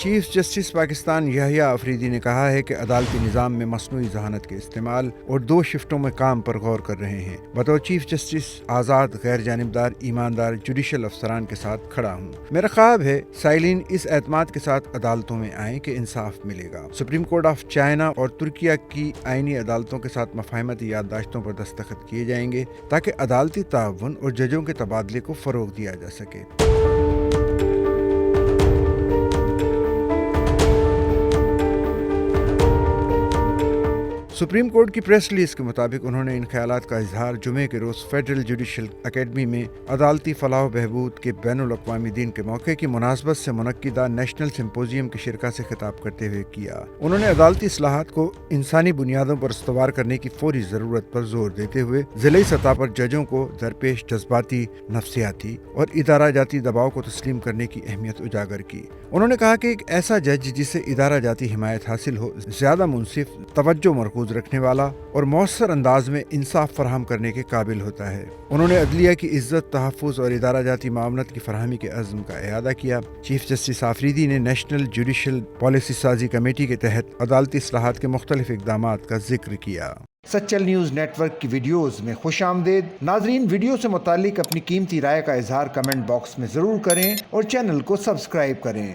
Chief justice Pakistan یحییٰ آفریدی نے کہا ہے کہ عدالتی نظام میں مصنوعی ذہانت کے استعمال اور 2 شفٹوں میں کام پر غور کر رہے ہیں۔ بطور چیف جسٹس آزاد، غیر جانبدار، ایماندار جوڈیشل افسران کے ساتھ کھڑا ہوں۔ میرا خواب ہے سائلین اس اعتماد کے ساتھ عدالتوں میں آئیں کہ انصاف ملے گا۔ سپریم کورٹ آف چائنا اور ترکیہ کی آئینی عدالتوں کے ساتھ مفاہمتی یادداشتوں پر دستخط کیے جائیں گے تاکہ عدالتی تعاون اور ججوں کے تبادلے کو فروغ دیا جا سکے۔ سپریم کورٹ کی پریس ریلیز کے مطابق انہوں نے ان خیالات کا اظہار جمعے کے روز فیڈرل جوڈیشل اکیڈمی میں عدالتی فلاح و بہبود کے بین الاقوامی دن کے موقع کی مناسبت سے منعقدہ نیشنل سمپوزیم کے شرکاء سے خطاب کرتے ہوئے کیا۔ انہوں نے عدالتی اصلاحات کو انسانی بنیادوں پر استوار کرنے کی فوری ضرورت پر زور دیتے ہوئے ضلعی سطح پر ججوں کو درپیش جذباتی، نفسیاتی اور ادارہ جاتی دباؤ کو تسلیم کرنے کی اہمیت اجاگر کی۔ انہوں نے کہا کہ ایک ایسا جج جسے ادارہ جاتی حمایت حاصل ہو زیادہ منصف، توجہ مرکوز رکھنے والا اور مؤثر انداز میں انصاف فراہم کرنے کے قابل ہوتا ہے۔ انہوں نے عدلیہ کی عزت، تحفظ اور ادارہ جاتی معاونت کی فراہمی کے عزم کا اعادہ کیا۔ چیف جسٹس آفریدی نے نیشنل جوڈیشل پالیسی سازی کمیٹی کے تحت عدالتی اصلاحات کے مختلف اقدامات کا ذکر کیا۔ سچل نیوز نیٹ ورک کی ویڈیوز میں خوش آمدید۔ ناظرین، ویڈیو سے متعلق اپنی قیمتی رائے کا اظہار کمنٹ باکس میں ضرور کریں اور چینل کو سبسکرائب کریں۔